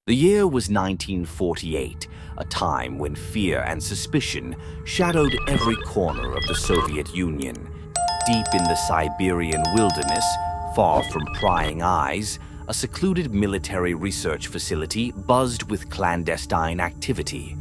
The year was 1948, a time when fear and suspicion shadowed every corner of the Soviet Union. Deep in the Siberian wilderness, far from prying eyes, a secluded military research facility buzzed with clandestine activity.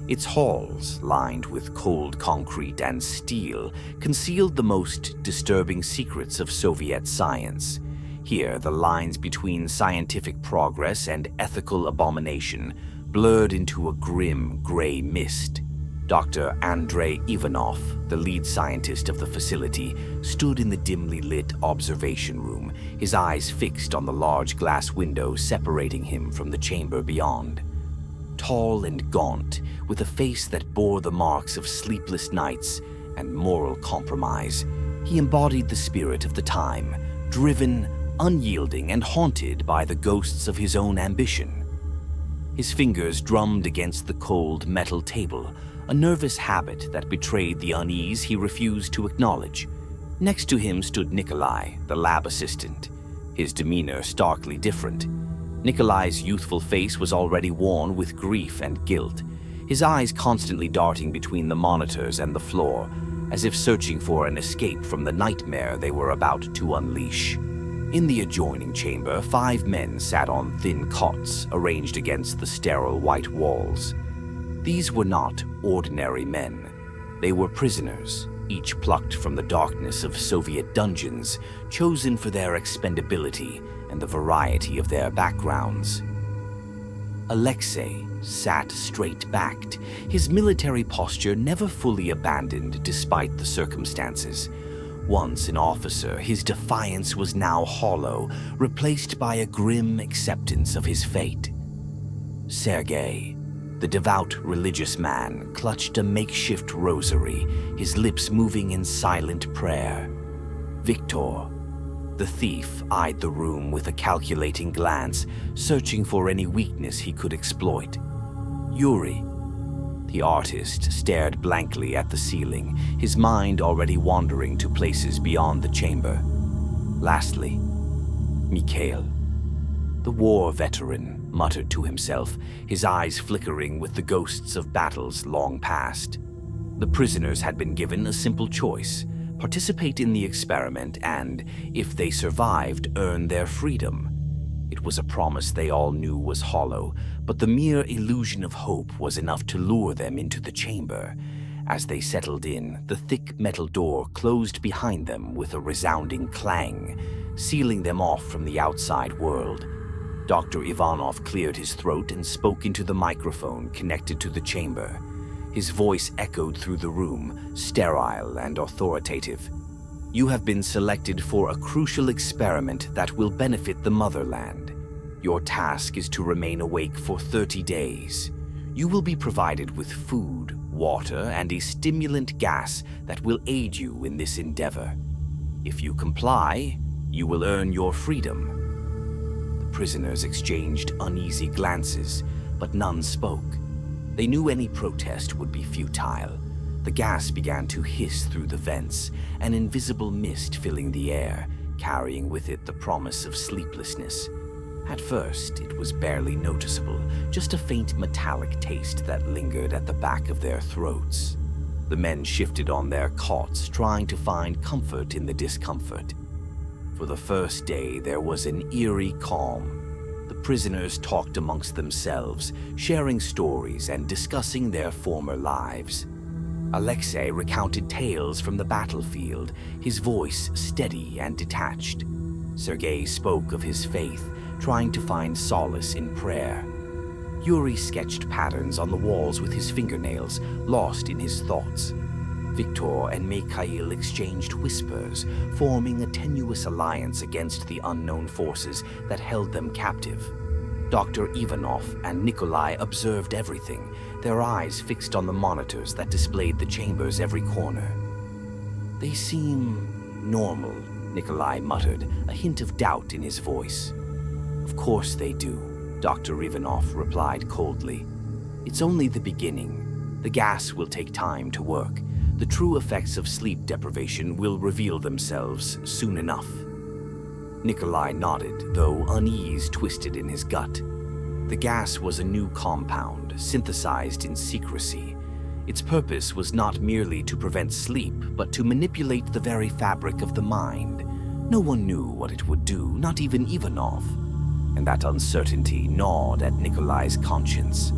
Its halls, lined with cold concrete and steel, concealed the most disturbing secrets of Soviet science. Here, the lines between scientific progress and ethical abomination blurred into a grim gray mist. Dr. Andrei Ivanov, the lead scientist of the facility, stood in the dimly lit observation room, his eyes fixed on the large glass window separating him from the chamber beyond. Tall and gaunt, with a face that bore the marks of sleepless nights and moral compromise, he embodied the spirit of the time, driven, unyielding, and haunted by the ghosts of his own ambition. His fingers drummed against the cold metal table, a nervous habit that betrayed the unease he refused to acknowledge. Next to him stood Nikolai, the lab assistant, his demeanor starkly different. Nikolai's youthful face was already worn with grief and guilt, his eyes constantly darting between the monitors and the floor, as if searching for an escape from the nightmare they were about to unleash. In the adjoining chamber, 5 men sat on thin cots arranged against the sterile white walls. These were not ordinary men. They were prisoners, each plucked from the darkness of Soviet dungeons, chosen for their expendability and the variety of their backgrounds. Alexei sat straight-backed, his military posture never fully abandoned despite the circumstances. Once an officer, his defiance was now hollow, replaced by a grim acceptance of his fate. Sergei, the devout religious man, clutched a makeshift rosary, his lips moving in silent prayer. Victor, the thief, eyed the room with a calculating glance, searching for any weakness he could exploit. Yuri, the artist, stared blankly at the ceiling, his mind already wandering to places beyond the chamber. Lastly, Mikhail, the war veteran, muttered to himself, his eyes flickering with the ghosts of battles long past. The prisoners had been given a simple choice: participate in the experiment and, if they survived, earn their freedom. It was a promise they all knew was hollow, but the mere illusion of hope was enough to lure them into the chamber. As they settled in, the thick metal door closed behind them with a resounding clang, sealing them off from the outside world. Dr. Ivanov cleared his throat and spoke into the microphone connected to the chamber. His voice echoed through the room, sterile and authoritative. You have been selected for a crucial experiment that will benefit the motherland. Your task is to remain awake for 30 days. You will be provided with food, water, and a stimulant gas that will aid you in this endeavor. If you comply, you will earn your freedom. The prisoners exchanged uneasy glances, but none spoke. They knew any protest would be futile. The gas began to hiss through the vents, an invisible mist filling the air, carrying with it the promise of sleeplessness. At first, it was barely noticeable, just a faint metallic taste that lingered at the back of their throats. The men shifted on their cots, trying to find comfort in the discomfort. For the first day, there was an eerie calm. The prisoners talked amongst themselves, sharing stories and discussing their former lives. Alexei recounted tales from the battlefield, his voice steady and detached. Sergei spoke of his faith, trying to find solace in prayer. Yuri sketched patterns on the walls with his fingernails, lost in his thoughts. Victor and Mikhail exchanged whispers, forming a tenuous alliance against the unknown forces that held them captive. Dr. Ivanov and Nikolai observed everything, their eyes fixed on the monitors that displayed the chamber's every corner. They seem normal, Nikolai muttered, a hint of doubt in his voice. Of course they do, Dr. Ivanov replied coldly. It's only the beginning. The gas will take time to work. The true effects of sleep deprivation will reveal themselves soon enough. Nikolai nodded, though unease twisted in his gut. The gas was a new compound, synthesized in secrecy. Its purpose was not merely to prevent sleep, but to manipulate the very fabric of the mind. No one knew what it would do, not even Ivanov. And that uncertainty gnawed at Nikolai's conscience.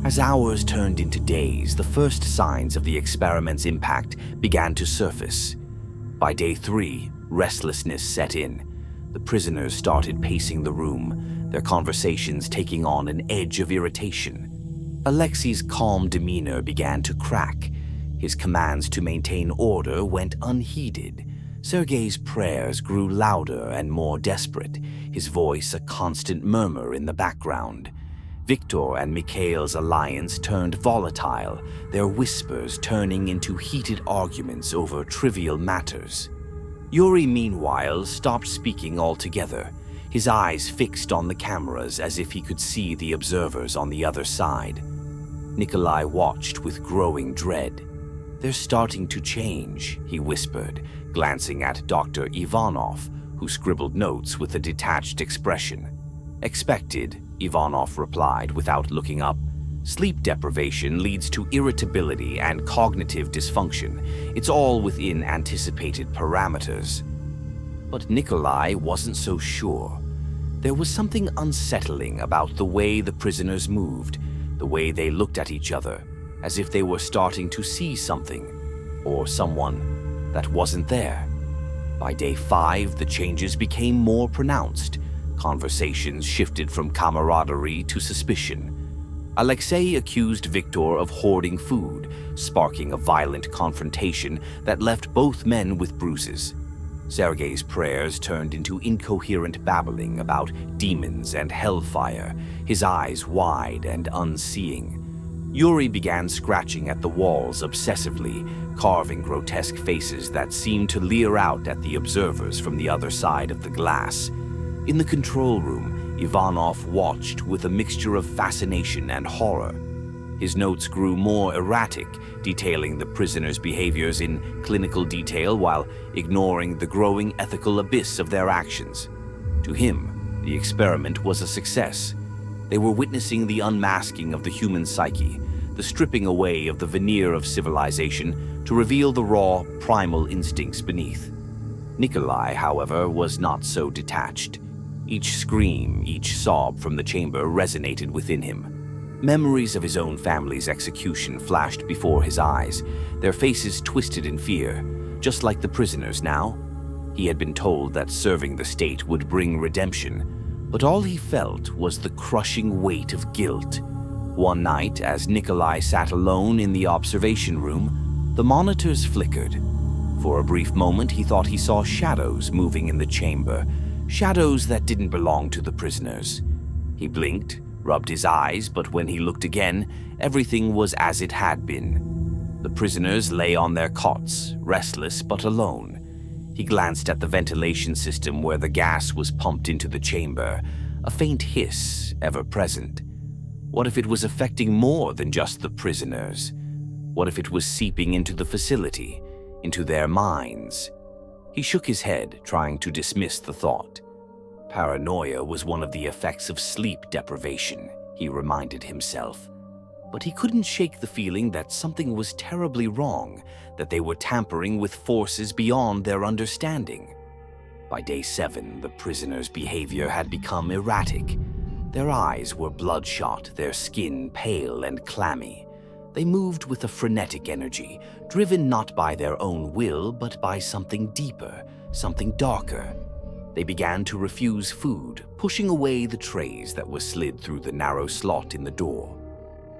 As hours turned into days, the first signs of the experiment's impact began to surface. By day 3, restlessness set in. The prisoners started pacing the room, their conversations taking on an edge of irritation. Alexei's calm demeanor began to crack. His commands to maintain order went unheeded. Sergei's prayers grew louder and more desperate, his voice a constant murmur in the background. Viktor and Mikhail's alliance turned volatile, their whispers turning into heated arguments over trivial matters. Yuri, meanwhile, stopped speaking altogether, his eyes fixed on the cameras as if he could see the observers on the other side. Nikolai watched with growing dread. "They're starting to change," he whispered, glancing at Dr. Ivanov, who scribbled notes with a detached expression. "Expected," Ivanov replied without looking up. "Sleep deprivation leads to irritability and cognitive dysfunction. It's all within anticipated parameters." But Nikolai wasn't so sure. There was something unsettling about the way the prisoners moved, the way they looked at each other, as if they were starting to see something, or someone, that wasn't there. By day 5, the changes became more pronounced. Conversations shifted from camaraderie to suspicion. Alexei accused Viktor of hoarding food, sparking a violent confrontation that left both men with bruises. Sergei's prayers turned into incoherent babbling about demons and hellfire, his eyes wide and unseeing. Yuri began scratching at the walls obsessively, carving grotesque faces that seemed to leer out at the observers from the other side of the glass. In the control room, Ivanov watched with a mixture of fascination and horror. His notes grew more erratic, detailing the prisoners' behaviors in clinical detail while ignoring the growing ethical abyss of their actions. To him, the experiment was a success. They were witnessing the unmasking of the human psyche, the stripping away of the veneer of civilization to reveal the raw, primal instincts beneath. Nikolai, however, was not so detached. Each scream, each sob from the chamber resonated within him. Memories of his own family's execution flashed before his eyes, their faces twisted in fear, just like the prisoners now. He had been told that serving the state would bring redemption, but all he felt was the crushing weight of guilt. One night, as Nikolai sat alone in the observation room, the monitors flickered. For a brief moment, he thought he saw shadows moving in the chamber, shadows that didn't belong to the prisoners. He blinked, rubbed his eyes, but when he looked again, everything was as it had been. The prisoners lay on their cots, restless but alone. He glanced at the ventilation system where the gas was pumped into the chamber, a faint hiss ever present. What if it was affecting more than just the prisoners? What if it was seeping into the facility, into their minds? He shook his head, trying to dismiss the thought. Paranoia was one of the effects of sleep deprivation, he reminded himself. But he couldn't shake the feeling that something was terribly wrong, that they were tampering with forces beyond their understanding. By day 7, the prisoners' behavior had become erratic. Their eyes were bloodshot, their skin pale and clammy. They moved with a frenetic energy, driven not by their own will, but by something deeper, something darker. They began to refuse food, pushing away the trays that were slid through the narrow slot in the door.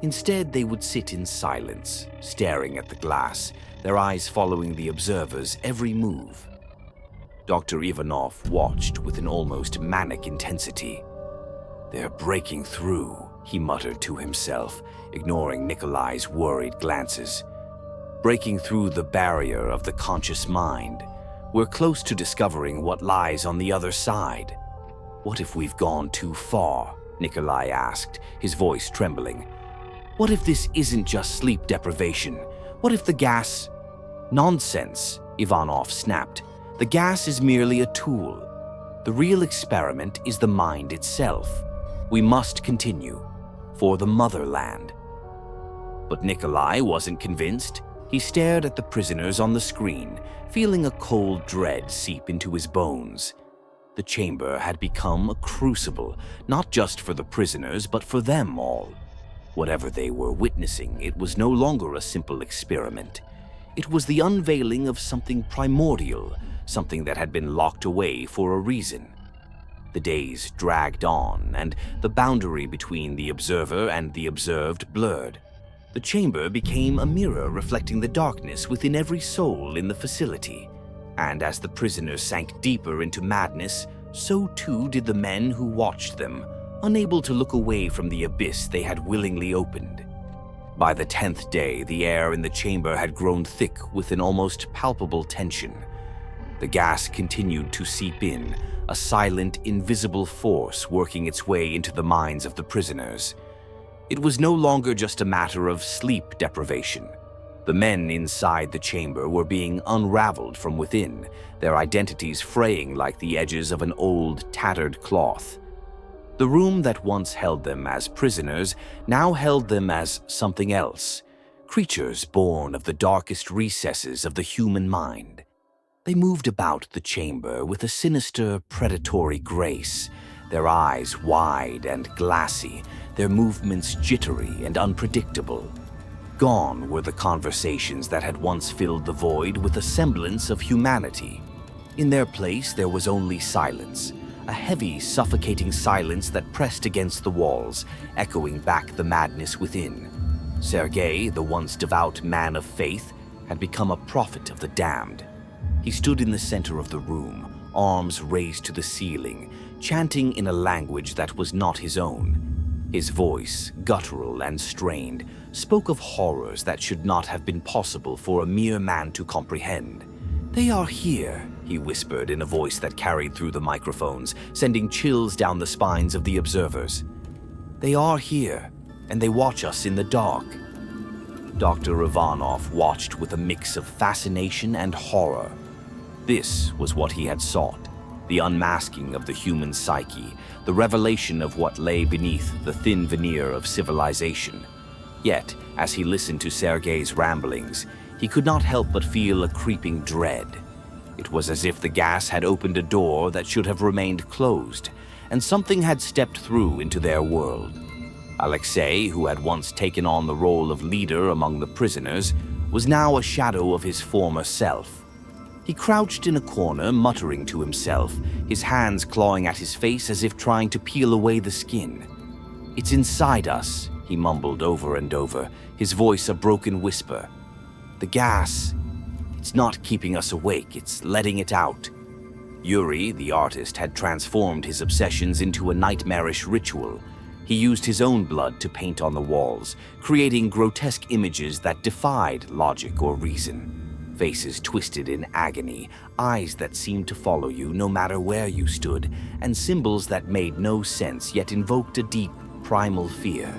Instead, they would sit in silence, staring at the glass, their eyes following the observers' every move. Dr. Ivanov watched with an almost manic intensity. "They're breaking through," he muttered to himself, ignoring Nikolai's worried glances. "Breaking through the barrier of the conscious mind. We're close to discovering what lies on the other side." "What if we've gone too far?" Nikolai asked, his voice trembling. "What if this isn't just sleep deprivation? What if the gas—" "Nonsense," Ivanov snapped. "The gas is merely a tool. The real experiment is the mind itself. We must continue. For the motherland. But Nikolai wasn't convinced. He stared at the prisoners on the screen, feeling a cold dread seep into his bones. The chamber had become a crucible, not just for the prisoners, but for them all. Whatever they were witnessing, it was no longer a simple experiment. It was the unveiling of something primordial, something that had been locked away for a reason. The days dragged on, and the boundary between the observer and the observed blurred. The chamber became a mirror reflecting the darkness within every soul in the facility. And as the prisoners sank deeper into madness, so too did the men who watched them, unable to look away from the abyss they had willingly opened. By the 10th day, the air in the chamber had grown thick with an almost palpable tension. The gas continued to seep in, a silent, invisible force working its way into the minds of the prisoners. It was no longer just a matter of sleep deprivation. The men inside the chamber were being unraveled from within, their identities fraying like the edges of an old, tattered cloth. The room that once held them as prisoners now held them as something else, creatures born of the darkest recesses of the human mind. They moved about the chamber with a sinister, predatory grace, their eyes wide and glassy, their movements jittery and unpredictable. Gone were the conversations that had once filled the void with a semblance of humanity. In their place, there was only silence, a heavy, suffocating silence that pressed against the walls, echoing back the madness within. Sergei, the once devout man of faith, had become a prophet of the damned. He stood in the center of the room, arms raised to the ceiling, chanting in a language that was not his own. His voice, guttural and strained, spoke of horrors that should not have been possible for a mere man to comprehend. "They are here," he whispered in a voice that carried through the microphones, sending chills down the spines of the observers. "They are here, and they watch us in the dark." Dr. Ivanov watched with a mix of fascination and horror. This was what he had sought, the unmasking of the human psyche, the revelation of what lay beneath the thin veneer of civilization. Yet, as he listened to Sergei's ramblings, he could not help but feel a creeping dread. It was as if the gas had opened a door that should have remained closed, and something had stepped through into their world. Alexei, who had once taken on the role of leader among the prisoners, was now a shadow of his former self. He crouched in a corner, muttering to himself, his hands clawing at his face as if trying to peel away the skin. "It's inside us," he mumbled over and over, his voice a broken whisper. "The gas, it's not keeping us awake, it's letting it out." Yuri, the artist, had transformed his obsessions into a nightmarish ritual. He used his own blood to paint on the walls, creating grotesque images that defied logic or reason. Faces twisted in agony, eyes that seemed to follow you no matter where you stood, and symbols that made no sense yet invoked a deep, primal fear.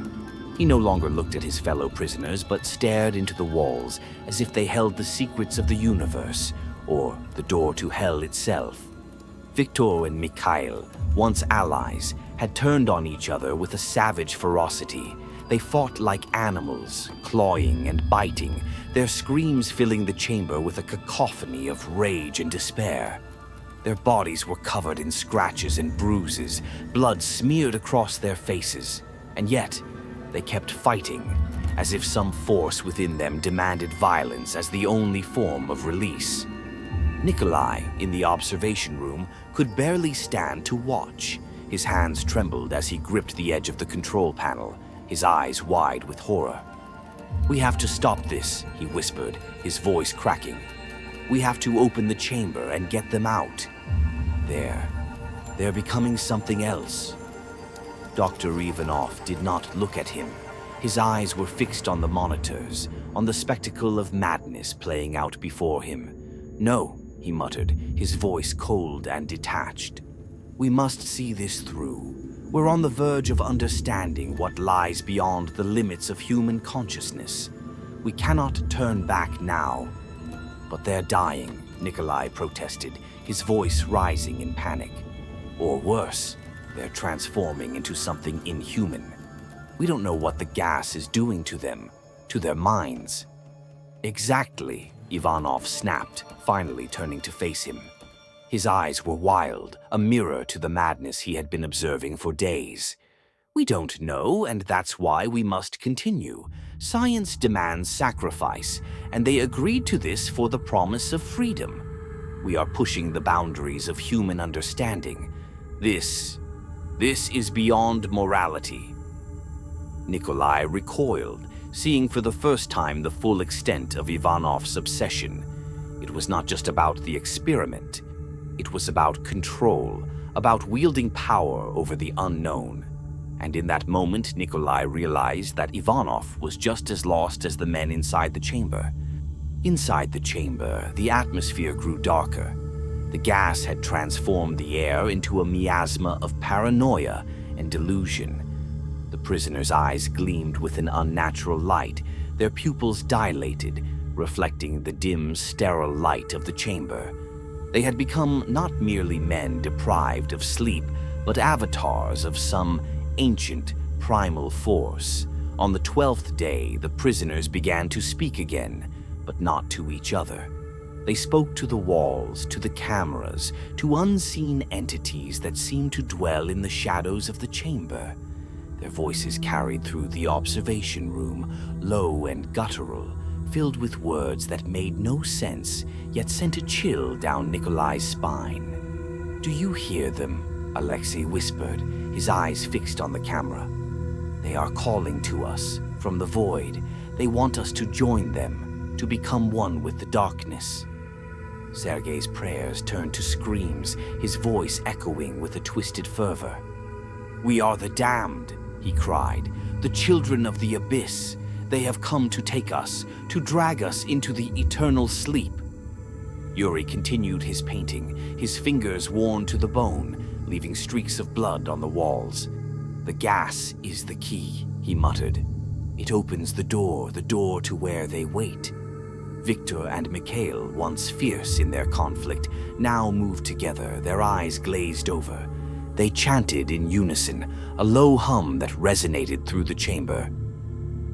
He no longer looked at his fellow prisoners, but stared into the walls as if they held the secrets of the universe, or the door to hell itself. Viktor and Mikhail, once allies, had turned on each other with a savage ferocity. They fought like animals, clawing and biting, their screams filling the chamber with a cacophony of rage and despair. Their bodies were covered in scratches and bruises, blood smeared across their faces, and yet they kept fighting, as if some force within them demanded violence as the only form of release. Nikolai, in the observation room, could barely stand to watch. His hands trembled as he gripped the edge of the control panel, his eyes wide with horror. "We have to stop this," he whispered, his voice cracking. "We have to open the chamber and get them out. They're becoming something else." Dr. Ivanov did not look at him. His eyes were fixed on the monitors, on the spectacle of madness playing out before him. "No," he muttered, his voice cold and detached. "We must see this through. We're on the verge of understanding what lies beyond the limits of human consciousness. We cannot turn back now." "But they're dying," Nikolai protested, his voice rising in panic. "Or worse, They're transforming into something inhuman. We don't know what the gas is doing to them, to their minds. Exactly, Ivanov snapped, finally turning to face him. His eyes were wild, a mirror to the madness he had been observing for days. We don't know, and that's why we must continue. Science demands sacrifice, and they agreed to this for the promise of freedom. We are pushing the boundaries of human understanding. This is beyond morality. Nikolai recoiled, seeing for the first time the full extent of Ivanov's obsession. It was not just about the experiment. It was about control, about wielding power over the unknown. And in that moment, Nikolai realized that Ivanov was just as lost as the men inside the chamber. Inside the chamber, the atmosphere grew darker. The gas had transformed the air into a miasma of paranoia and delusion. The prisoners' eyes gleamed with an unnatural light, their pupils dilated, reflecting the dim, sterile light of the chamber. They had become not merely men deprived of sleep, but avatars of some ancient, primal force. On the 12th day, the prisoners began to speak again, but not to each other. They spoke to the walls, to the cameras, to unseen entities that seemed to dwell in the shadows of the chamber. Their voices carried through the observation room, low and guttural, filled with words that made no sense, yet sent a chill down Nikolai's spine. "Do you hear them?" Alexei whispered, his eyes fixed on the camera. "They are calling to us from the void. They want us to join them, to become one with the darkness." Sergei's prayers turned to screams, his voice echoing with a twisted fervor. "We are the damned," he cried, "the children of the abyss. They have come to take us, to drag us into the eternal sleep." Yuri continued his painting, his fingers worn to the bone, leaving streaks of blood on the walls. "The gas is the key," he muttered. "It opens the door to where they wait." Victor and Mikhail, once fierce in their conflict, now moved together, their eyes glazed over. They chanted in unison, a low hum that resonated through the chamber.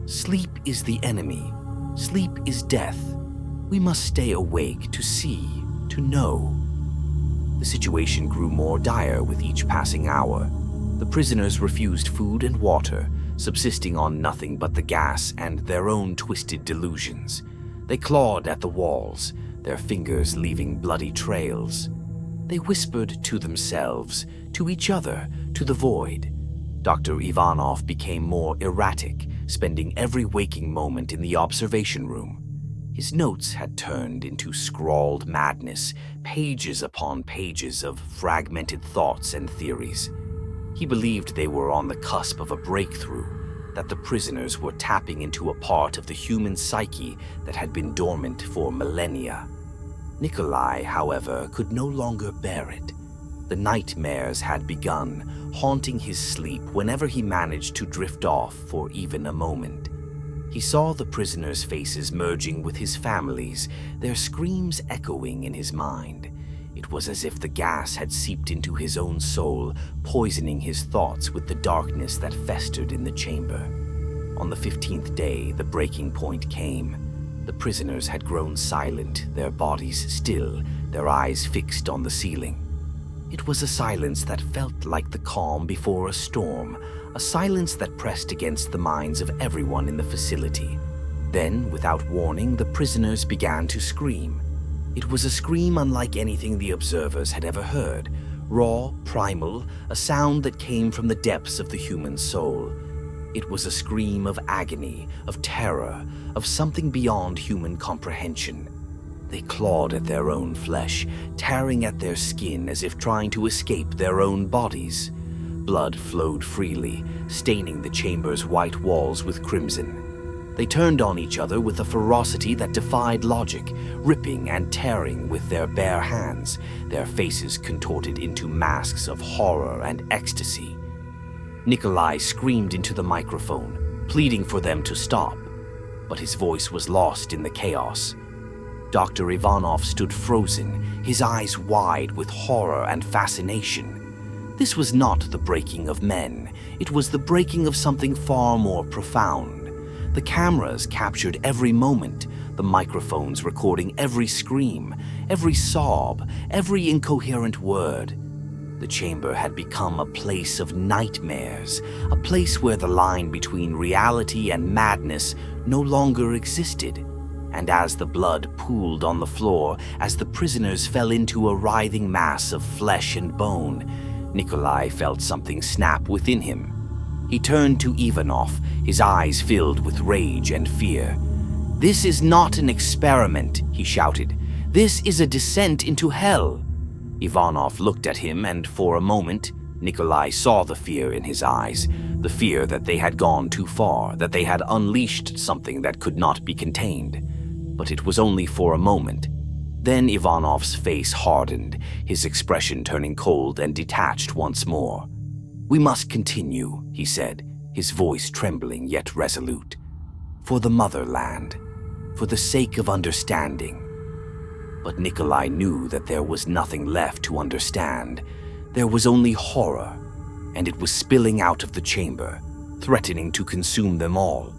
"Sleep is the enemy. Sleep is death. We must stay awake to see, to know." The situation grew more dire with each passing hour. The prisoners refused food and water, subsisting on nothing but the gas and their own twisted delusions. They clawed at the walls, their fingers leaving bloody trails. They whispered to themselves, to each other, to the void. Dr. Ivanov became more erratic, spending every waking moment in the observation room. His notes had turned into scrawled madness, pages upon pages of fragmented thoughts and theories. He believed they were on the cusp of a breakthrough, that the prisoners were tapping into a part of the human psyche that had been dormant for millennia. Nikolai, however, could no longer bear it. The nightmares had begun, haunting his sleep whenever he managed to drift off for even a moment. He saw the prisoners' faces merging with his family's, their screams echoing in his mind. It was as if the gas had seeped into his own soul, poisoning his thoughts with the darkness that festered in the chamber. On the 15th day, the breaking point came. The prisoners had grown silent, their bodies still, their eyes fixed on the ceiling. It was a silence that felt like the calm before a storm, a silence that pressed against the minds of everyone in the facility. Then, without warning, the prisoners began to scream. It was a scream unlike anything the observers had ever heard, raw, primal, a sound that came from the depths of the human soul. It was a scream of agony, of terror, of something beyond human comprehension. They clawed at their own flesh, tearing at their skin as if trying to escape their own bodies. Blood flowed freely, staining the chamber's white walls with crimson. They turned on each other with a ferocity that defied logic, ripping and tearing with their bare hands, their faces contorted into masks of horror and ecstasy. Nikolai screamed into the microphone, pleading for them to stop, but his voice was lost in the chaos. Dr. Ivanov stood frozen, his eyes wide with horror and fascination. This was not the breaking of men. It was the breaking of something far more profound. The cameras captured every moment, the microphones recording every scream, every sob, every incoherent word. The chamber had become a place of nightmares, a place where the line between reality and madness no longer existed. And as the blood pooled on the floor, as the prisoners fell into a writhing mass of flesh and bone, Nikolai felt something snap within him. He turned to Ivanov, his eyes filled with rage and fear. "This is not an experiment," he shouted. "This is a descent into hell." Ivanov looked at him, and for a moment, Nikolai saw the fear in his eyes, the fear that they had gone too far, that they had unleashed something that could not be contained. But it was only for a moment. Then Ivanov's face hardened, his expression turning cold and detached once more. "We must continue," he said, his voice trembling yet resolute. "For the motherland, for the sake of understanding." But Nikolai knew that there was nothing left to understand. There was only horror, and it was spilling out of the chamber, threatening to consume them all.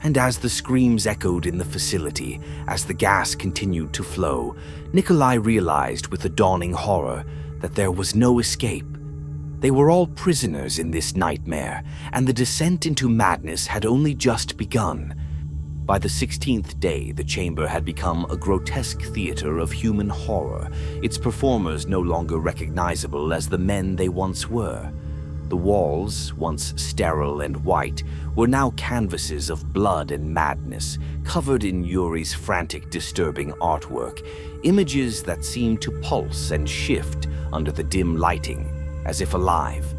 And as the screams echoed in the facility, as the gas continued to flow, Nikolai realized with a dawning horror that there was no escape. They were all prisoners in this nightmare, and the descent into madness had only just begun. By the 16th day, the chamber had become a grotesque theater of human horror, its performers no longer recognizable as the men they once were. The walls, once sterile and white, were now canvases of blood and madness, covered in Yuri's frantic, disturbing artwork, images that seemed to pulse and shift under the dim lighting, as if alive.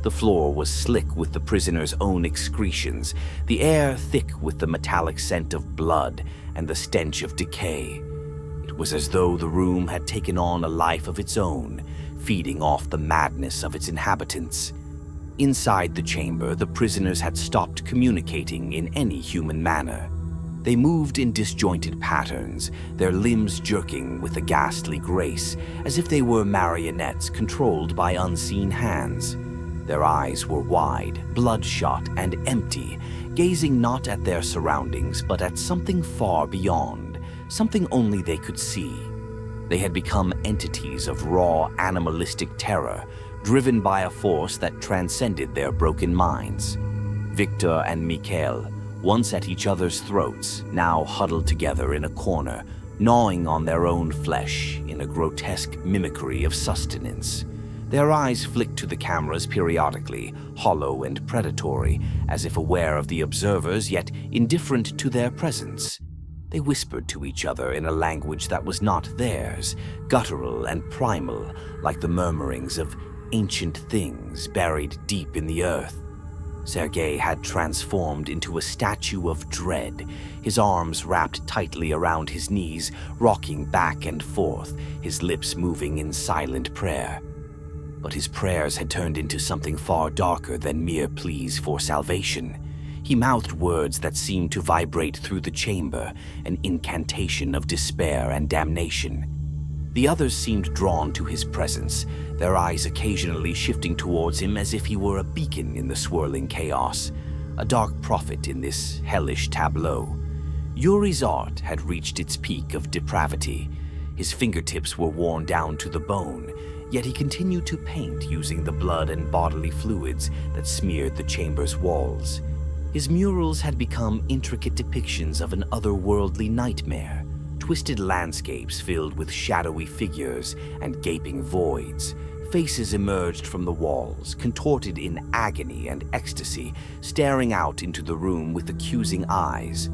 The floor was slick with the prisoners' own excretions, the air thick with the metallic scent of blood and the stench of decay. It was as though the room had taken on a life of its own, feeding off the madness of its inhabitants. Inside the chamber, the prisoners had stopped communicating in any human manner. They moved in disjointed patterns, their limbs jerking with a ghastly grace, as if they were marionettes controlled by unseen hands. Their eyes were wide, bloodshot, and empty, gazing not at their surroundings, but at something far beyond, something only they could see. They had become entities of raw, animalistic terror, driven by a force that transcended their broken minds. Victor and Mikhail, once at each other's throats, now huddled together in a corner, gnawing on their own flesh in a grotesque mimicry of sustenance. Their eyes flicked to the cameras periodically, hollow and predatory, as if aware of the observers, yet indifferent to their presence. They whispered to each other in a language that was not theirs, guttural and primal, like the murmurings of ancient things buried deep in the earth. Sergei had transformed into a statue of dread, his arms wrapped tightly around his knees, rocking back and forth, his lips moving in silent prayer. But his prayers had turned into something far darker than mere pleas for salvation. He mouthed words that seemed to vibrate through the chamber, an incantation of despair and damnation. The others seemed drawn to his presence, their eyes occasionally shifting towards him as if he were a beacon in the swirling chaos, a dark prophet in this hellish tableau. Yuri's art had reached its peak of depravity. His fingertips were worn down to the bone, yet he continued to paint using the blood and bodily fluids that smeared the chamber's walls. His murals had become intricate depictions of an otherworldly nightmare, twisted landscapes filled with shadowy figures and gaping voids. Faces emerged from the walls, contorted in agony and ecstasy, staring out into the room with accusing eyes.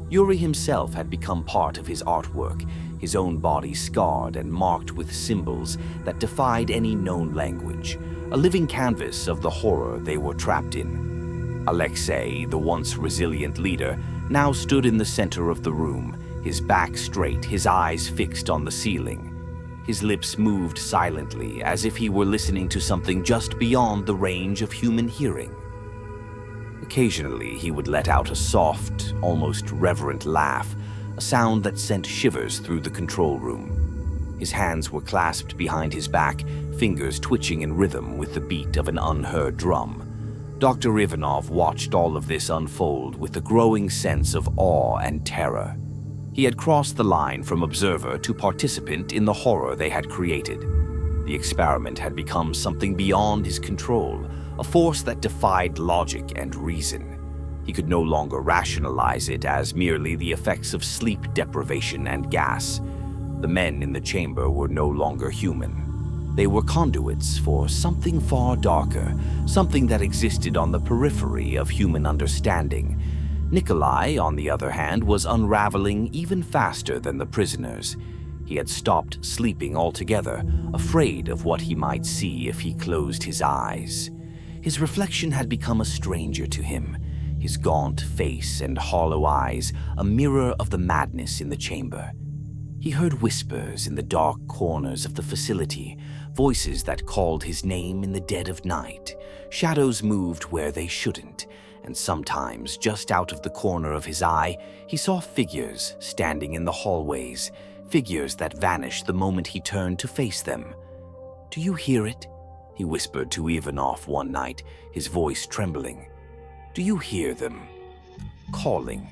Yuri himself had become part of his artwork, his own body scarred and marked with symbols that defied any known language, a living canvas of the horror they were trapped in. Alexei, the once resilient leader, now stood in the center of the room, his back straight, his eyes fixed on the ceiling. His lips moved silently, as if he were listening to something just beyond the range of human hearing. Occasionally, he would let out a soft, almost reverent laugh, a sound that sent shivers through the control room. His hands were clasped behind his back, fingers twitching in rhythm with the beat of an unheard drum. Dr. Ivanov watched all of this unfold with a growing sense of awe and terror. He had crossed the line from observer to participant in the horror they had created. The experiment had become something beyond his control, a force that defied logic and reason. He could no longer rationalize it as merely the effects of sleep deprivation and gas. The men in the chamber were no longer human. They were conduits for something far darker, something that existed on the periphery of human understanding. Nikolai, on the other hand, was unraveling even faster than the prisoners. He had stopped sleeping altogether, afraid of what he might see if he closed his eyes. His reflection had become a stranger to him, his gaunt face and hollow eyes a mirror of the madness in the chamber. He heard whispers in the dark corners of the facility, voices that called his name in the dead of night. Shadows moved where they shouldn't, and sometimes, just out of the corner of his eye, he saw figures standing in the hallways, figures that vanished the moment he turned to face them. "Do you hear it?" he whispered to Ivanov one night, his voice trembling. "Do you hear them? Calling?"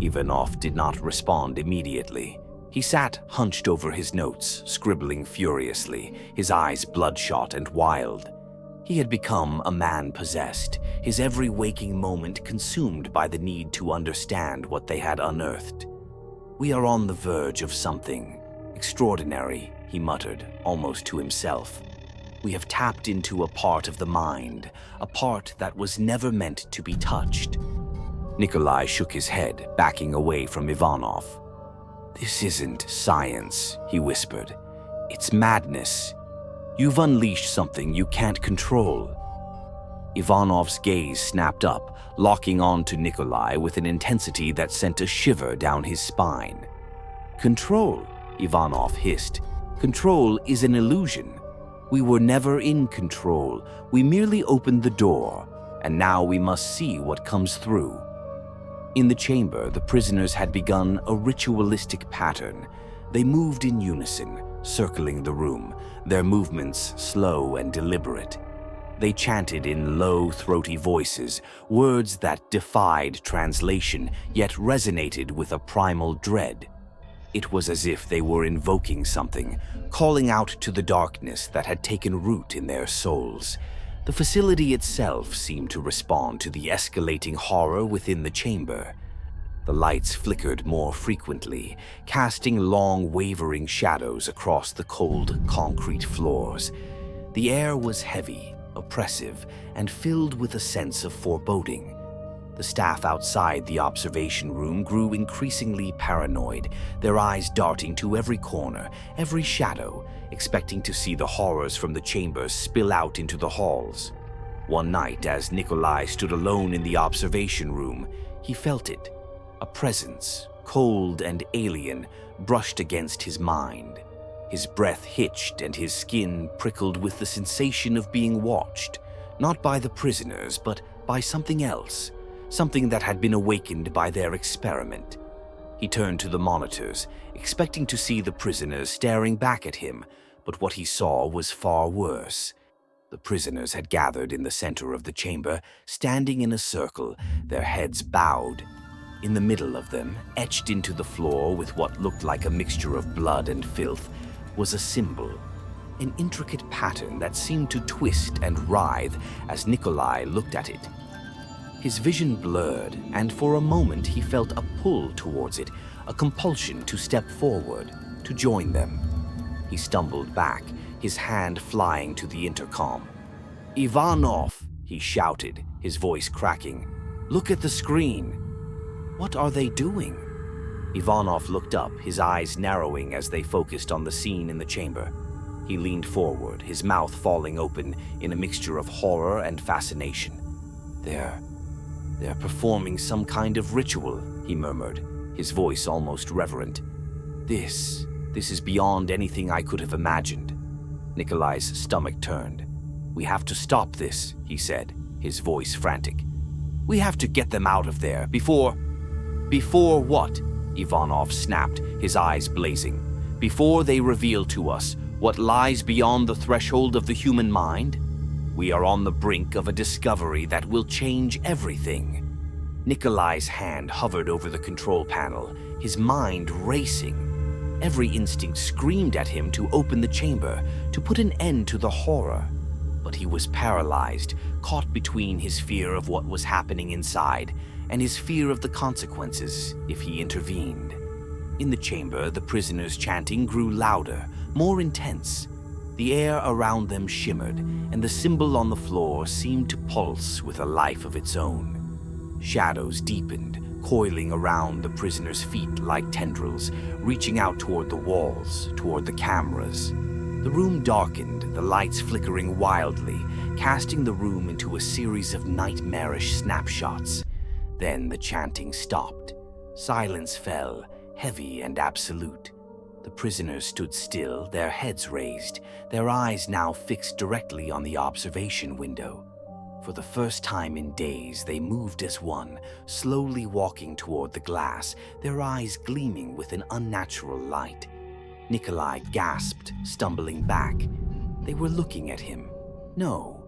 Ivanov did not respond immediately. He sat hunched over his notes, scribbling furiously, his eyes bloodshot and wild. He had become a man possessed, his every waking moment consumed by the need to understand what they had unearthed. "We are on the verge of something extraordinary," he muttered, almost to himself. "We have tapped into a part of the mind, a part that was never meant to be touched." Nikolai shook his head, backing away from Ivanov. "This isn't science," he whispered. "It's madness. You've unleashed something you can't control." Ivanov's gaze snapped up, locking on to Nikolai with an intensity that sent a shiver down his spine. "Control," Ivanov hissed. "Control is an illusion. We were never in control. We merely opened the door, and now we must see what comes through." In the chamber, the prisoners had begun a ritualistic pattern. They moved in unison, circling the room, their movements slow and deliberate. They chanted in low, throaty voices, words that defied translation, yet resonated with a primal dread. It was as if they were invoking something, calling out to the darkness that had taken root in their souls. The facility itself seemed to respond to the escalating horror within the chamber. The lights flickered more frequently, casting long, wavering shadows across the cold, concrete floors. The air was heavy, oppressive, and filled with a sense of foreboding. The staff outside the observation room grew increasingly paranoid, their eyes darting to every corner, every shadow, expecting to see the horrors from the chambers spill out into the halls. One night, as Nikolai stood alone in the observation room, he felt it. A presence, cold and alien, brushed against his mind. His breath hitched and his skin prickled with the sensation of being watched, not by the prisoners, but by something else, something that had been awakened by their experiment. He turned to the monitors, expecting to see the prisoners staring back at him, but what he saw was far worse. The prisoners had gathered in the center of the chamber, standing in a circle, their heads bowed. In the middle of them, etched into the floor with what looked like a mixture of blood and filth, was a symbol, an intricate pattern that seemed to twist and writhe as Nikolai looked at it. His vision blurred, and for a moment he felt a pull towards it, a compulsion to step forward, to join them. He stumbled back, his hand flying to the intercom. "Ivanov!" he shouted, his voice cracking. "Look at the screen!" "What are they doing?" Ivanov looked up, his eyes narrowing as they focused on the scene in the chamber. He leaned forward, his mouth falling open in a mixture of horror and fascination. They're performing some kind of ritual," he murmured, his voice almost reverent. This is beyond anything I could have imagined." Nikolai's stomach turned. "We have to stop this," he said, his voice frantic. "We have to get them out of there before..." "Before what?" Ivanov snapped, his eyes blazing. before they reveal to us what lies beyond the threshold of the human mind, we are on the brink of a discovery that will change everything. Nikolai's hand hovered over the control panel, his mind racing. Every instinct screamed at him to open the chamber, to put an end to the horror. But he was paralyzed, caught between his fear of what was happening inside and his fear of the consequences if he intervened. In the chamber, the prisoners' chanting grew louder, more intense. The air around them shimmered, and the symbol on the floor seemed to pulse with a life of its own. Shadows deepened, coiling around the prisoners' feet like tendrils, reaching out toward the walls, toward the cameras. The room darkened, the lights flickering wildly, casting the room into a series of nightmarish snapshots. Then the chanting stopped. Silence fell, heavy and absolute. The prisoners stood still, their heads raised, their eyes now fixed directly on the observation window. For the first time in days, they moved as one, slowly walking toward the glass, their eyes gleaming with an unnatural light. Nikolai gasped, stumbling back. They were looking at him. No,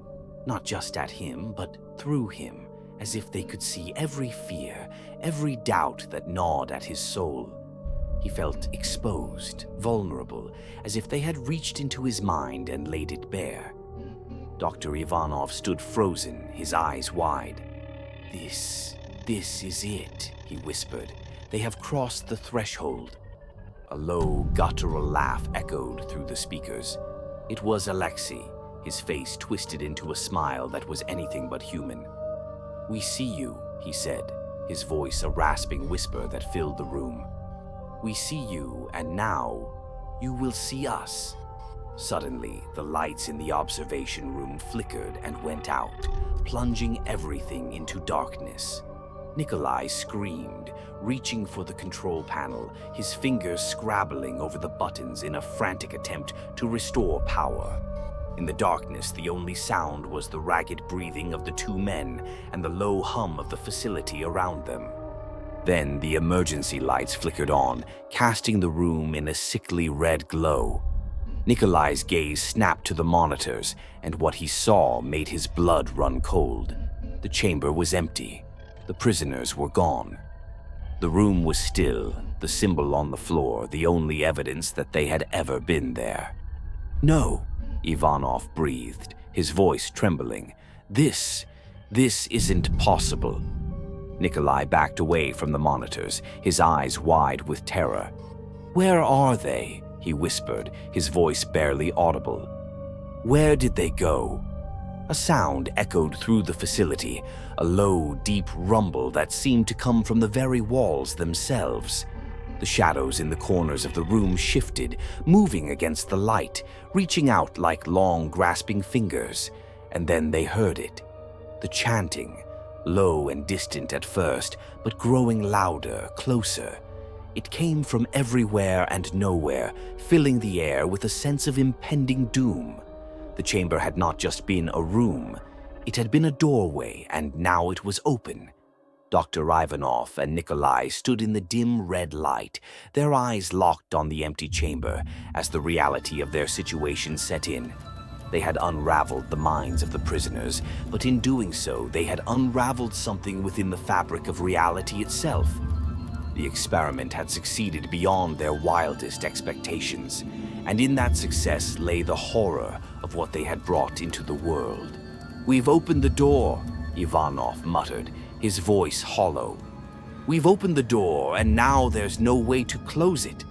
not just at him, but through him, as if they could see every fear, every doubt that gnawed at his soul. He felt exposed, vulnerable, as if they had reached into his mind and laid it bare. Dr. Ivanov stood frozen, his eyes wide. This is it, he whispered. They have crossed the threshold. A low, guttural laugh echoed through the speakers. It was Alexei, his face twisted into a smile that was anything but human. "We see you," he said, his voice a rasping whisper that filled the room. "We see you, and now you will see us." Suddenly, the lights in the observation room flickered and went out, plunging everything into darkness. Nikolai screamed, reaching for the control panel, his fingers scrabbling over the buttons in a frantic attempt to restore power. In the darkness, the only sound was the ragged breathing of the two men and the low hum of the facility around them. Then the emergency lights flickered on, casting the room in a sickly red glow. Nikolai's gaze snapped to the monitors, and what he saw made his blood run cold. The chamber was empty. The prisoners were gone. The room was still, the symbol on the floor the only evidence that they had ever been there. "No," Ivanov breathed, his voice trembling. This isn't possible." Nikolai backed away from the monitors, his eyes wide with terror. "Where are they?" he whispered, his voice barely audible. "Where did they go?" A sound echoed through the facility, a low, deep rumble that seemed to come from the very walls themselves. The shadows in the corners of the room shifted, moving against the light, reaching out like long, grasping fingers. And then they heard it. The chanting, low and distant at first, but growing louder, closer. It came from everywhere and nowhere, filling the air with a sense of impending doom. The chamber had not just been a room, it had been a doorway, and now it was open. Dr. Ivanov and Nikolai stood in the dim red light, their eyes locked on the empty chamber as the reality of their situation set in. They had unraveled the minds of the prisoners, but in doing so, they had unraveled something within the fabric of reality itself. The experiment had succeeded beyond their wildest expectations, and in that success lay the horror of what they had brought into the world. "We've opened the door," Ivanov muttered, his voice hollow. "We've opened the door, and now there's no way to close it."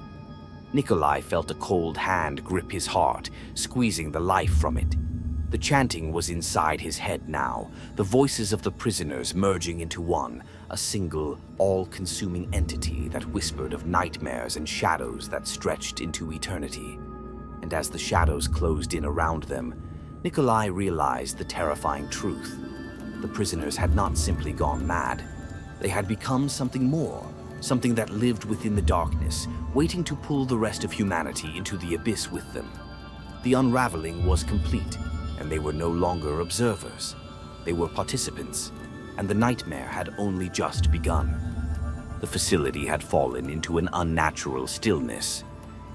Nikolai felt a cold hand grip his heart, squeezing the life from it. The chanting was inside his head now, the voices of the prisoners merging into one, a single, all-consuming entity that whispered of nightmares and shadows that stretched into eternity. And as the shadows closed in around them, Nikolai realized the terrifying truth. The prisoners had not simply gone mad. They had become something more, something that lived within the darkness, waiting to pull the rest of humanity into the abyss with them. The unraveling was complete, and they were no longer observers. They were participants, and the nightmare had only just begun. The facility had fallen into an unnatural stillness.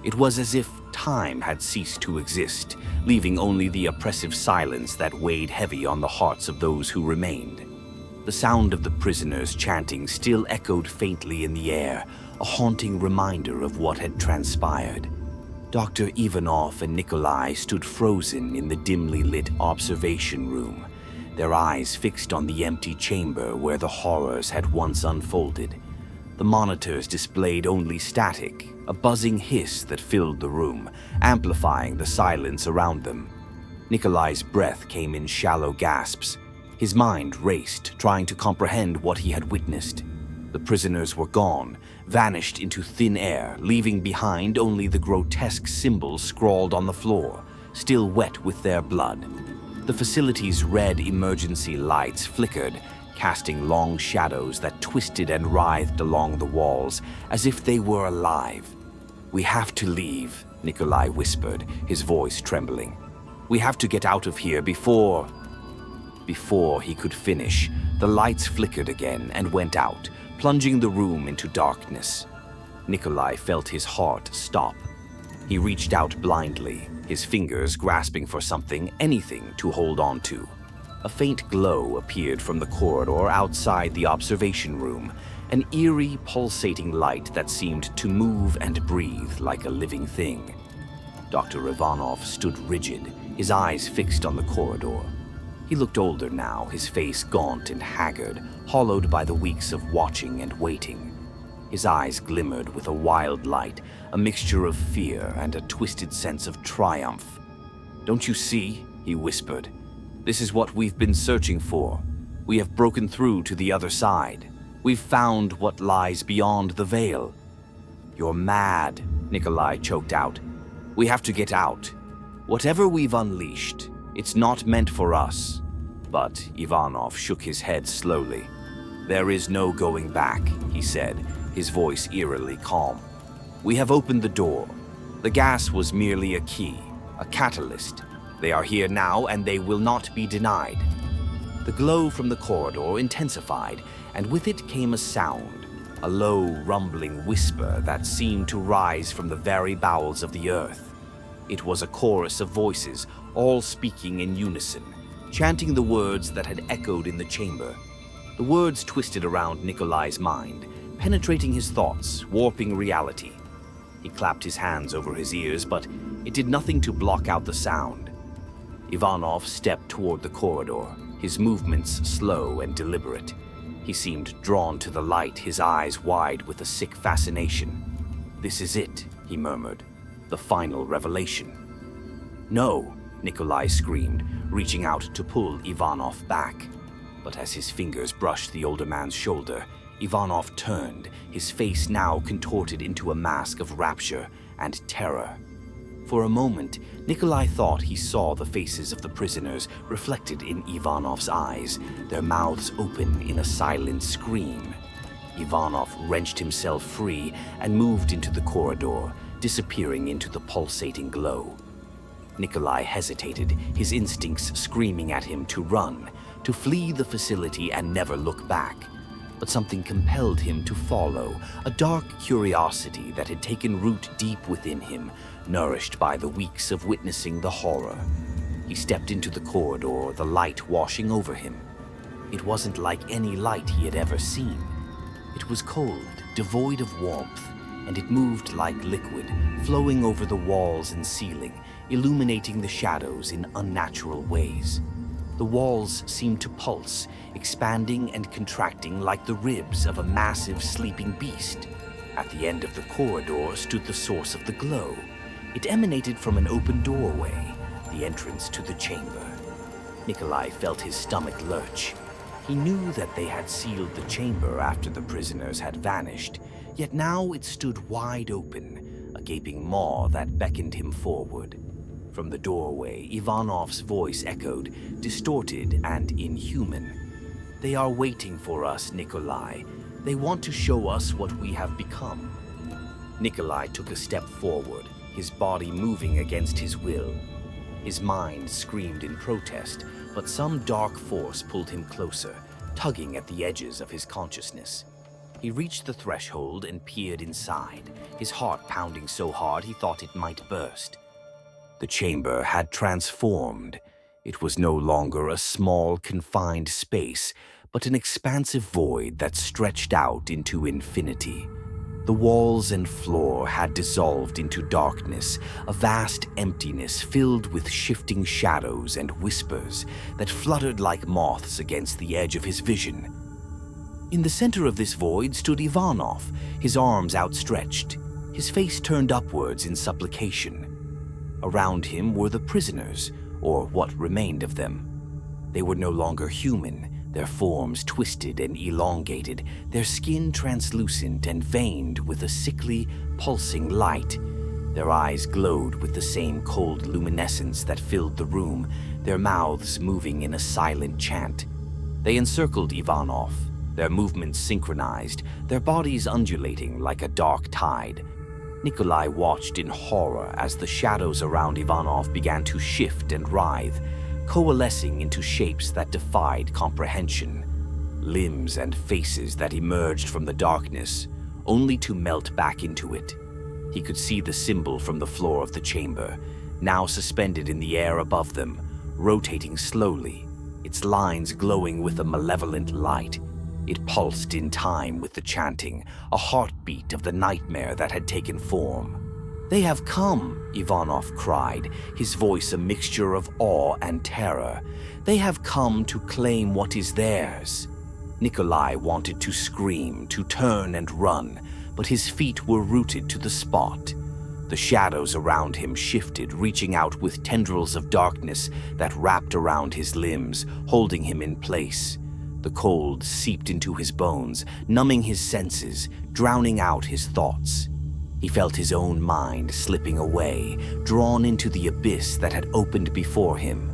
It was as if time had ceased to exist, leaving only the oppressive silence that weighed heavy on the hearts of those who remained. The sound of the prisoners chanting still echoed faintly in the air, a haunting reminder of what had transpired. Dr. Ivanov and Nikolai stood frozen in the dimly lit observation room, their eyes fixed on the empty chamber where the horrors had once unfolded. The monitors displayed only static, a buzzing hiss that filled the room, amplifying the silence around them. Nikolai's breath came in shallow gasps. His mind raced, trying to comprehend what he had witnessed. The prisoners were gone, vanished into thin air, leaving behind only the grotesque symbols scrawled on the floor, still wet with their blood. The facility's red emergency lights flickered, casting long shadows that twisted and writhed along the walls as if they were alive. "We have to leave," Nikolai whispered, his voice trembling. "We have to get out of here before..." Before he could finish, the lights flickered again and went out, plunging the room into darkness. Nikolai felt his heart stop. He reached out blindly, his fingers grasping for something, anything to hold on to. A faint glow appeared from the corridor outside the observation room, an eerie, pulsating light that seemed to move and breathe like a living thing. Dr. Ivanov stood rigid, his eyes fixed on the corridor. He looked older now, his face gaunt and haggard, hollowed by the weeks of watching and waiting. His eyes glimmered with a wild light, a mixture of fear and a twisted sense of triumph. "Don't you see?" he whispered. "This is what we've been searching for. We have broken through to the other side. We've found what lies beyond the veil." "You're mad," Nikolai choked out. "We have to get out. Whatever we've unleashed, it's not meant for us." But Ivanov shook his head slowly. "There is no going back," he said, his voice eerily calm. "We have opened the door. The gas was merely a key, a catalyst. They are here now, and they will not be denied." The glow from the corridor intensified, and with it came a sound, a low, rumbling whisper that seemed to rise from the very bowels of the earth. It was a chorus of voices, all speaking in unison, chanting the words that had echoed in the chamber. The words twisted around Nikolai's mind, penetrating his thoughts, warping reality. He clapped his hands over his ears, but it did nothing to block out the sound. Ivanov stepped toward the corridor, his movements slow and deliberate. He seemed drawn to the light, his eyes wide with a sick fascination. "This is it," he murmured, "the final revelation." "No!" Nikolai screamed, reaching out to pull Ivanov back. But as his fingers brushed the older man's shoulder, Ivanov turned, his face now contorted into a mask of rapture and terror. For a moment, Nikolai thought he saw the faces of the prisoners reflected in Ivanov's eyes, their mouths open in a silent scream. Ivanov wrenched himself free and moved into the corridor, disappearing into the pulsating glow. Nikolai hesitated, his instincts screaming at him to run, to flee the facility and never look back. But something compelled him to follow, a dark curiosity that had taken root deep within him, nourished by the weeks of witnessing the horror. He stepped into the corridor, the light washing over him. It wasn't like any light he had ever seen. It was cold, devoid of warmth, and it moved like liquid, flowing over the walls and ceiling, illuminating the shadows in unnatural ways. The walls seemed to pulse, expanding and contracting like the ribs of a massive sleeping beast. At the end of the corridor stood the source of the glow. It emanated from an open doorway, the entrance to the chamber. Nikolai felt his stomach lurch. He knew that they had sealed the chamber after the prisoners had vanished, yet now it stood wide open, a gaping maw that beckoned him forward. From the doorway, Ivanov's voice echoed, distorted and inhuman. "They are waiting for us, Nikolai. They want to show us what we have become." Nikolai took a step forward, his body moving against his will. His mind screamed in protest, but some dark force pulled him closer, tugging at the edges of his consciousness. He reached the threshold and peered inside, his heart pounding so hard he thought it might burst. The chamber had transformed. It was no longer a small, confined space, but an expansive void that stretched out into infinity. The walls and floor had dissolved into darkness, a vast emptiness filled with shifting shadows and whispers that fluttered like moths against the edge of his vision. In the center of this void stood Ivanov, his arms outstretched, his face turned upwards in supplication. Around him were the prisoners, or what remained of them. They were no longer human, their forms twisted and elongated, their skin translucent and veined with a sickly, pulsing light. Their eyes glowed with the same cold luminescence that filled the room, their mouths moving in a silent chant. They encircled Ivanov, their movements synchronized, their bodies undulating like a dark tide. Nikolai watched in horror as the shadows around Ivanov began to shift and writhe, coalescing into shapes that defied comprehension. Limbs and faces that emerged from the darkness, only to melt back into it. He could see the symbol from the floor of the chamber, now suspended in the air above them, rotating slowly, its lines glowing with a malevolent light. It pulsed in time with the chanting, a heartbeat of the nightmare that had taken form. "They have come," Ivanov cried, his voice a mixture of awe and terror. "They have come to claim what is theirs." Nikolai wanted to scream, to turn and run, but his feet were rooted to the spot. The shadows around him shifted, reaching out with tendrils of darkness that wrapped around his limbs, holding him in place. The cold seeped into his bones, numbing his senses, drowning out his thoughts. He felt his own mind slipping away, drawn into the abyss that had opened before him.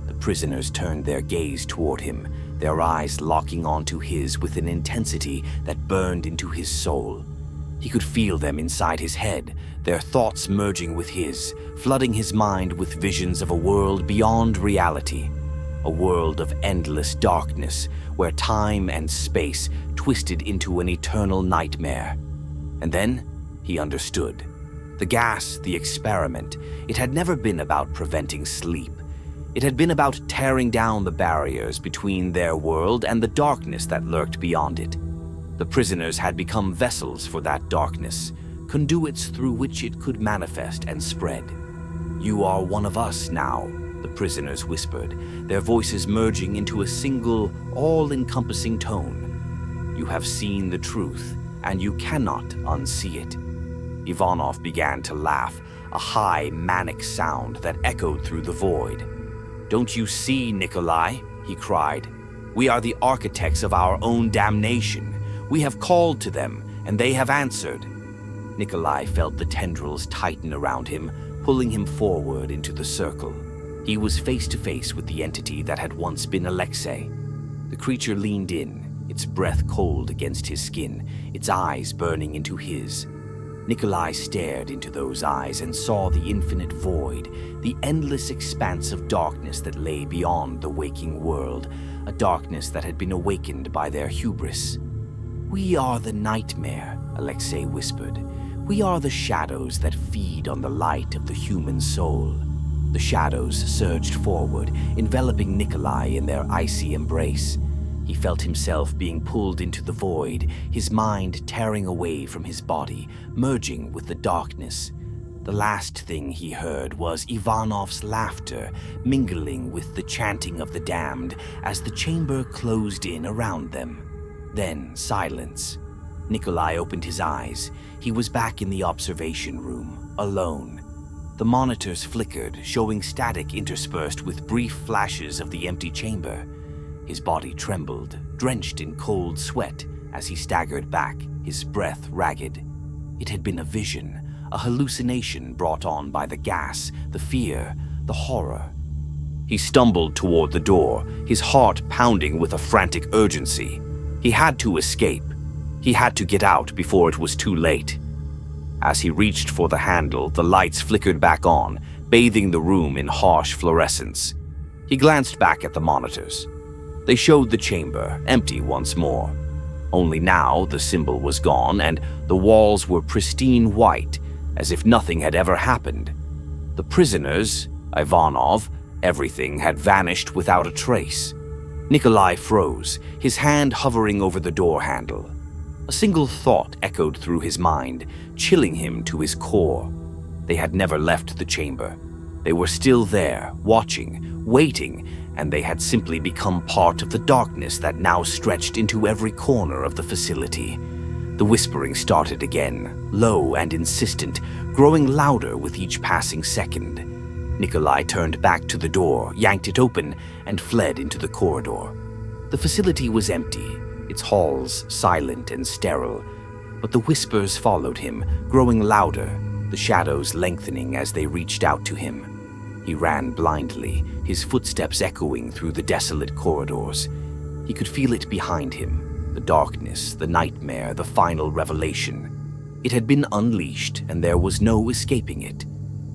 The prisoners turned their gaze toward him, their eyes locking onto his with an intensity that burned into his soul. He could feel them inside his head, their thoughts merging with his, flooding his mind with visions of a world beyond reality. A world of endless darkness, where time and space twisted into an eternal nightmare. And then he understood. The gas, the experiment, it had never been about preventing sleep. It had been about tearing down the barriers between their world and the darkness that lurked beyond it. The prisoners had become vessels for that darkness, conduits through which it could manifest and spread. "You are one of us now," the prisoners whispered, their voices merging into a single, all-encompassing tone. "You have seen the truth, and you cannot unsee it." Ivanov began to laugh, a high, manic sound that echoed through the void. "Don't you see, Nikolai?" he cried. "We are the architects of our own damnation. We have called to them, and they have answered." Nikolai felt the tendrils tighten around him, pulling him forward into the circle. He was face to face with the entity that had once been Alexei. The creature leaned in, its breath cold against his skin, its eyes burning into his. Nikolai stared into those eyes and saw the infinite void, the endless expanse of darkness that lay beyond the waking world, a darkness that had been awakened by their hubris. "We are the nightmare," Alexei whispered. "We are the shadows that feed on the light of the human soul." The shadows surged forward, enveloping Nikolai in their icy embrace. He felt himself being pulled into the void, his mind tearing away from his body, merging with the darkness. The last thing he heard was Ivanov's laughter, mingling with the chanting of the damned as the chamber closed in around them. Then silence. Nikolai opened his eyes. He was back in the observation room, alone. The monitors flickered, showing static interspersed with brief flashes of the empty chamber. His body trembled, drenched in cold sweat as he staggered back, his breath ragged. It had been a vision, a hallucination brought on by the gas, the fear, the horror. He stumbled toward the door, his heart pounding with a frantic urgency. He had to escape. He had to get out before it was too late. As he reached for the handle, the lights flickered back on, bathing the room in harsh fluorescence. He glanced back at the monitors. They showed the chamber, empty once more. Only now the symbol was gone and the walls were pristine white, as if nothing had ever happened. The prisoners, Ivanov, everything had vanished without a trace. Nikolai froze, his hand hovering over the door handle. A single thought echoed through his mind, chilling him to his core. They had never left the chamber. They were still there, watching, waiting, and they had simply become part of the darkness that now stretched into every corner of the facility. The whispering started again, low and insistent, growing louder with each passing second. Nikolai turned back to the door, yanked it open, and fled into the corridor. The facility was empty, its halls silent and sterile, but the whispers followed him, growing louder, the shadows lengthening as they reached out to him. He ran blindly, his footsteps echoing through the desolate corridors. He could feel it behind him, the darkness, the nightmare, the final revelation. It had been unleashed, and there was no escaping it.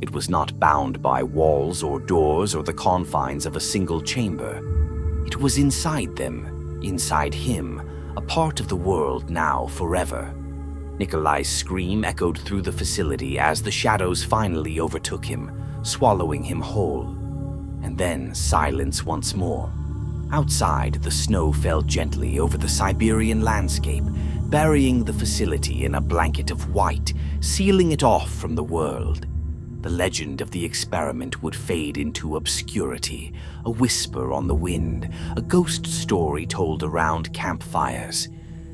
It was not bound by walls or doors or the confines of a single chamber. It was inside them, inside him, a part of the world now forever. Nikolai's scream echoed through the facility as the shadows finally overtook him, swallowing him whole. And then silence once more. Outside, the snow fell gently over the Siberian landscape, burying the facility in a blanket of white, sealing it off from the world. The legend of the experiment would fade into obscurity, a whisper on the wind, a ghost story told around campfires.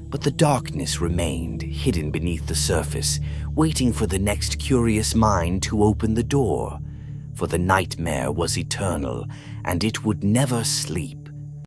But the darkness remained, hidden beneath the surface, waiting for the next curious mind to open the door. For the nightmare was eternal, and it would never sleep.